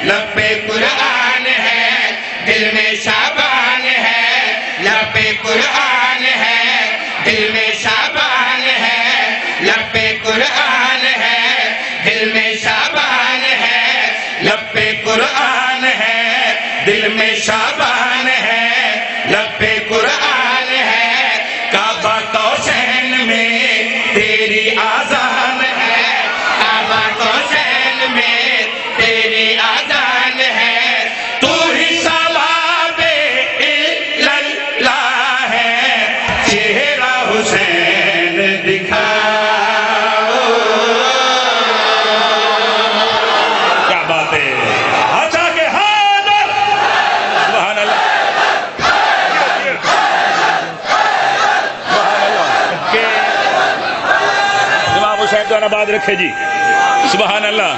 لب پہ قرآن ہے، دل میں شابان ہے، لب پہ قرآن ہے، دل میں شابان ہے، لب پہ قرآن ہے، دل میں شابان ہے، لب پہ قرآن ہے، دل میں شابان ہے، لب پہ قرآن ہے، کعبہ کوثین میں تیری آذان ہے، کعبہ کوثین میں تیری آذان ہے، تو ہی ثواب اللہ ہے، چہرہ حسین دکھاؤ۔ کیا بات ہے، اچھا کہ حاضر، سبحان اللہ، کہ امام حسین تو آباد رکھے جی، سبحان اللہ،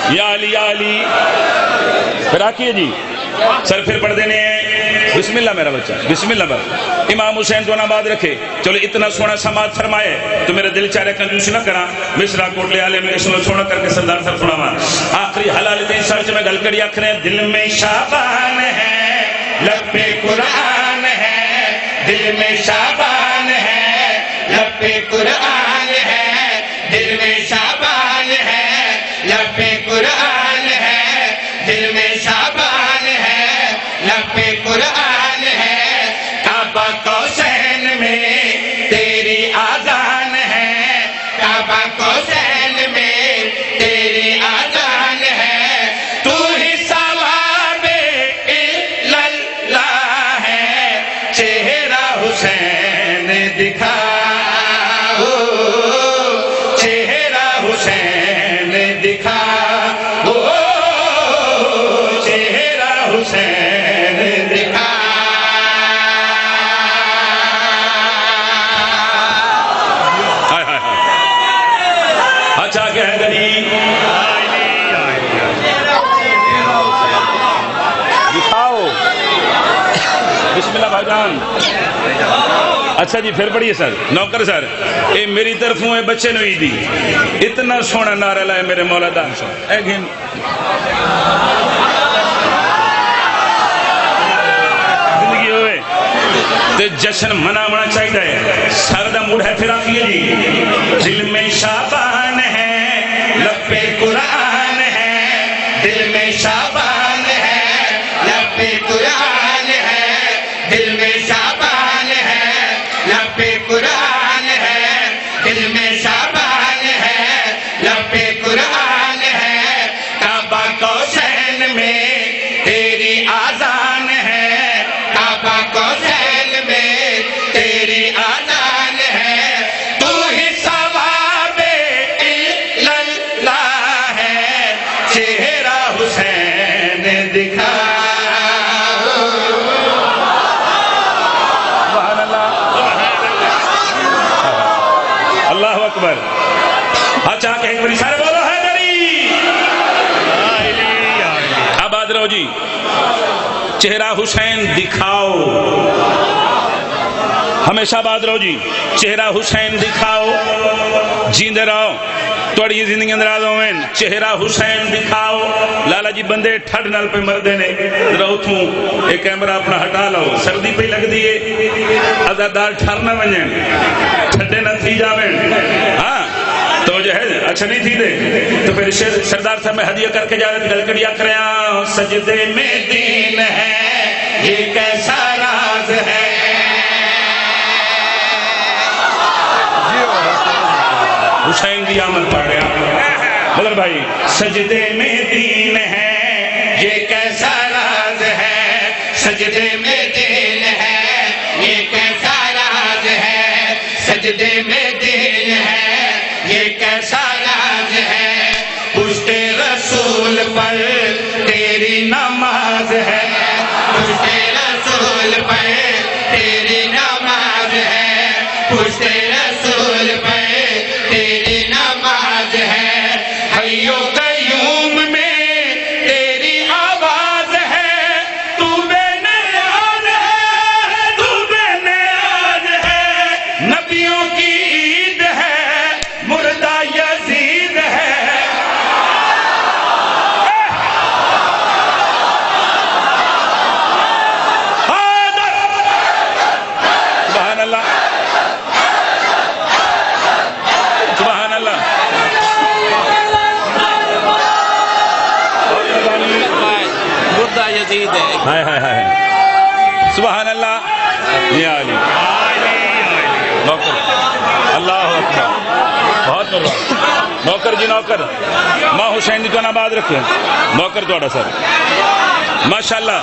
یا علی یا علی، پھر آکیے جی، سر پھر پڑھ دینے ہیں، بسم اللہ میرا بچہ، بسم اللہ بر، امام حسین تو آباد رکھے، چلو اتنا سونا سماعت فرمائے تو میرے دل چاہ رہے کنجوسی نہ کرا، مصرا کوٹلے آلے میں اس میں سونا کر کے سردار سر سناوا، آخری حلال تین سرچ میں گل کری آخرے، دل میں شابان ہے، لب پہ قرآن ہے، دل میں شابان ہے، لب پہ قرآن ہے، دل میں شابان ہے، لب پہ قرآن ہے، دل میں شابان ہے، لب پہ قرآن ہے، کعبہ کوثین میں تیری آذان ہے، کعبہ کوثین میں تیری آذان ہے، تو ہی ثواب اللہ ہے، چہرہ حسین دکھاؤ، چہرہ حسین دکھاؤ، چہرہ حسین دکھاؤ۔ ہائے ہائے ہائے، اچھا کہ ہے گلی دکھاؤ، بسم اللہ بھائی جان۔ اچھا جی پھر پڑھیے سر، نوکر سر، اے میری طرفوں اے بچے نوئی دی، اتنا سونا نعرہ لائے میرے مولا دان صاحب، اے گھن زندگی ہوئے تے جشن مناونا چاہیے ہے، سر دا موڈ ہے پھر آکیے جی، دل میں شابان ہے، لب پہ قرآن ہے، دل میں شابان ہے، لب پہ قرآن ہے، دل میں شابان ہے، لب پہ قرآن ہے، دل میں شابان ہے، لب پہ قرآن ہے، کعبہ کوثین میں تیری آذان ہے، کعبہ کوثین میں تیری آذان ہے، تو ہی ثواب اللہ ہے، چہرہ حسین دکھاؤ۔ سبحان اللہ، اللہ اکبر، اچھا کہ ایک بڑی سارے بولو ہے گری، آباد رہو جی، چہرہ حسین دکھاؤ، ہمیشہ آباد رہو جی، چہرہ حسین دکھاؤ، جیندے رہو، توڑی زندگی اندر آدھو میں، چہرہ حسین دکھاؤ، لالا جی بندے ٹھڑ نال پہ مردے نے، رہو تھوں ایک کیمرہ اپنا ہٹا لو، سردی پہ لگ دیئے، عزادار ٹھڑ نہ بنیں، ٹھڑے نہ تھی جاویں، ہاں تو جو ہے اچھا نہیں تھی دے، تو پھر سردار صاحب میں ہدیہ کر کے جا رہے گل کڑیا کریں، سجدے میں دین ہے، یہ کیسا راز ہے، حسین دی آمد پڑھ رہا مگر بھائی، سجدے میں دین ہے، یہ کیسا راز ہے، سجدے میں دین ہے، یہ کیسا راز ہے، سجدے میں دین ہے، یہ کیسا راز ہے، پشت رسول پر تیری نماز ہے، پشت رسول پر تیری نماز ہے، پشت رسول پر تیری نماز ہے، حیو قیوم میں تیری آواز ہے، تو بے نیاز ہے، تو بے نیاز ہے، نبیوں کی عید ہے، مردہ یزید ہے، یزید ہے. ہائے ہائے ہائے سبحان اللہ. یا علی نوکر اللہ اکبر بہت مرحبا. نوکر جی نوکر ماں حسین جی تو آباد رکھے نوکر توڑا سر ماشاءاللہ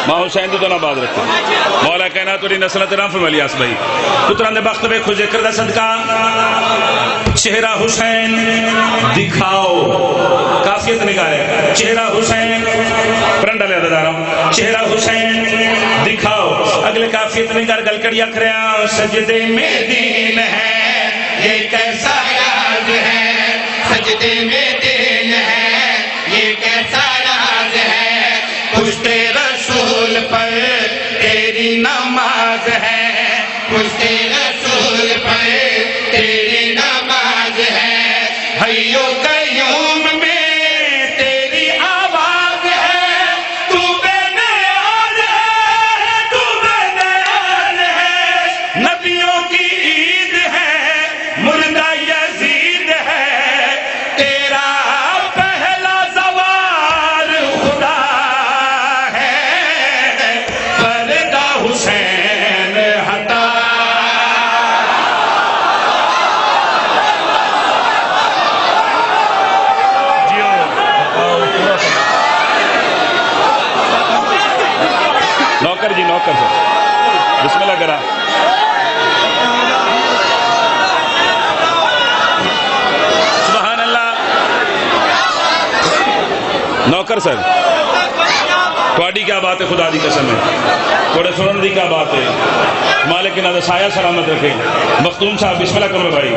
ماں حسین جی تو آباد رکھے مولا کائنات اور نسلت رام فرما الیاس بھائی پتران دے بخت بے خوش ذکر دا صدقہ چہرہ حسین دکھاؤ کافیت نکالے چہرہ حسین پرنڈا لے دا رہا ہوں چہرہ حسین دکھاؤ اگلے کافیت نکال گل کڑی اکھریاں سجدے میں دین ہے یہ کیسا راز ہے سجدے میں دین ہے یہ کیسا راز ہے پشت رسول پر تیری نماز ہے پشت رسول پر تیری نماز ہے حیو قیوم میں تیری آواز ہے تو بے نیاز ہے تو بے نیاز ہے نبیوں کی عید ہے مردہ یزید ہے تیرا پہلا زوار خدا ہے پردہ حسین ہٹا نوکر جی نوکر سے بسم اللہ کرا سبحان اللہ نوکر سر تھوڑی کیا بات ہے خدا دی قسم ہے تھوڑے سنن دی کیا بات ہے مالک کی نظر سایہ سلامت رکھے مختوم صاحب بسم اللہ کرو بھائی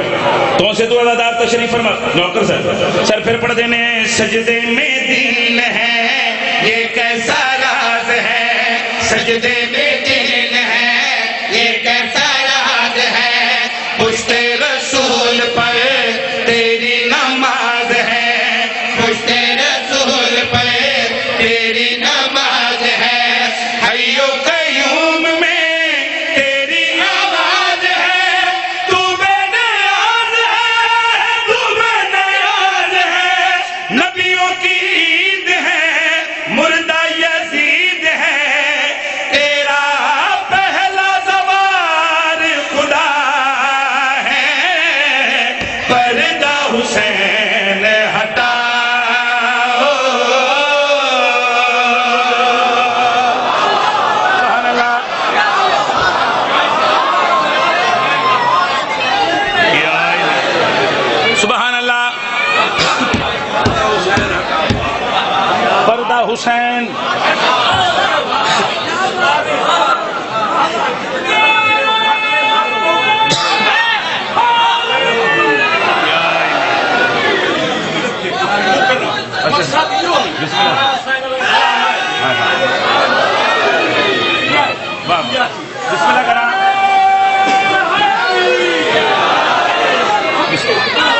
تو سے تو عزادار تشریف فرما نوکر سر پھر پڑھ دینے سجدے میں دین ہے یہ کیسا راز ہے سجدے میں دین ہے یہ کیسا راز ہے پشت رسول پر تیری نماز ہے پشت رسول پر تیری نماز ہے حیو قیوم میں تیری آواز ہے تو بے نیاز ہے تو بے نیاز ہے نبیوں کی عید ہے مردہ یزید ہے تیرا پہلا زوار خدا ہے پردہ حسین ہٹا سبحان اللہ سبحان اللہ پردہ حسین بسم اللہ کرا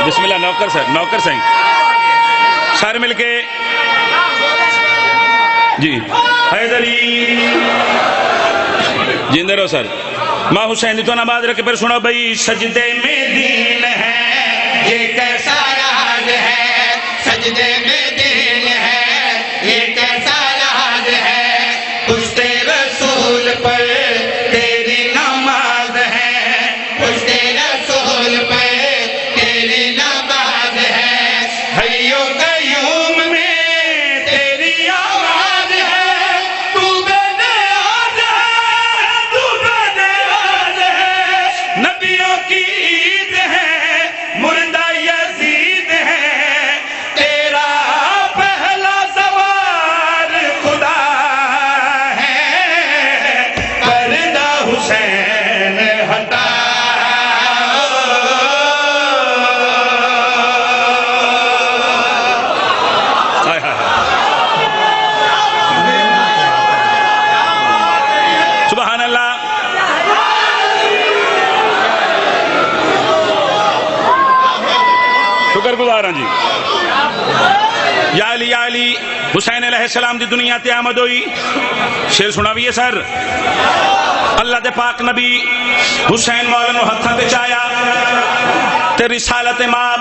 بسم اللہ نوکر سر سارے مل کے جی حیدری جیندے رہو سر ماں حسین تو نماز رکھ پھر سنو بھائی سجدے میں دین ہے یہ کیسا راز ہے سجدے میں دین ہے یہ کیسا راز ہے پشت رسول پر تیری نماز ہے پشت رسول پر تیری نماز ہے حیو قیوم میں تیری آواز ہے تو بے نیاز ہے تو بے نیاز ہے نبیوں کی عید ہے مردہ یزید ہے تیرا پہلا زوار خدا ہے پردہ حسین ہٹا سبحان اللہ شکر گزار ہاں جی یا علی حسین علیہ السلام دی دنیا تے آمد ہوئی شیر سنا بھی ہے سر اللہ دے پاک نبی حسین مولا نو ہتھاں تے چایا تے رسالت ماں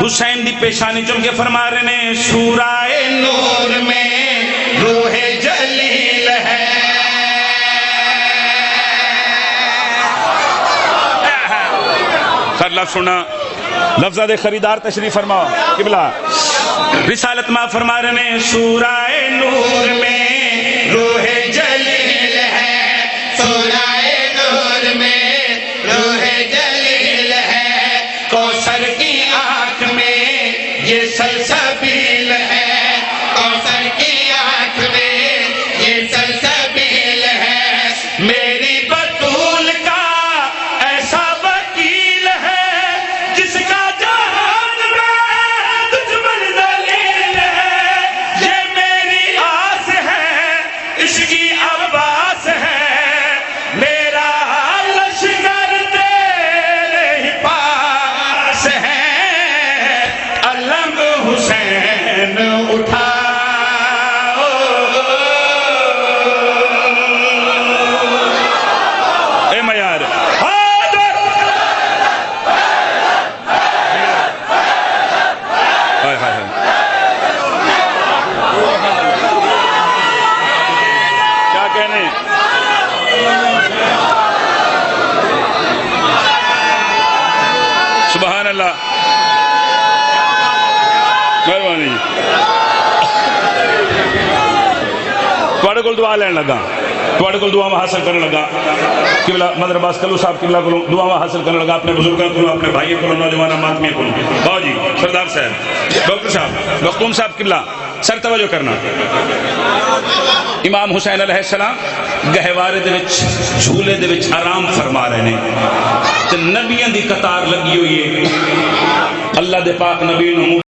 حسین دی پیشانی چم کے فرما رہے نے سورہ نور میں روح جلیل ہے. سر لفظ سنا, لفظہ دے خریدار تشریف فرماؤ قبلہ. رسالت ماں فرما رہے ہیں سورہ نور میں روح جلیل ہے, سورہ نور میں روح جلیل ہے, کوثر کی آنکھ میں یہ سلسبیل ہے, کوثر کی آنکھ میں یہ سلسبیل ہے, میری بطول کا ایسا وکیل ہے جس کا جہان میں دشمن ذلیل ہے, یہ میری آس ہے اس کی عباس ہے, میرا لشکر تیرے ہی پاس ہے, علم حسین اٹھا اے میار حاضر. ہائے ہائے ہائے, کیا کہنے. سبحان اللہ, مہربانی. تھوڑے کول دعا لین لگا, تھوڑے کول دعا حاصل کرنے لگا. قبلہ مدر عباس کلو صاحب قبلہ کو دعا حاصل کرنے لگا, اپنے بزرگوں کو, اپنے بھائیوں کو, نوجوان ماتمیوں کو. باؤ جی, سردار صاحب, ڈاکٹر صاحب, مختوم صاحب قبلہ سر توجہ کرنا. امام حسین علیہ السلام گہوارے دے وچ جھولے دے وچ آرام فرما رہے ہیں تے نبیاں دی قطار لگی ہوئی ہے. اللہ دے پاک نبی نو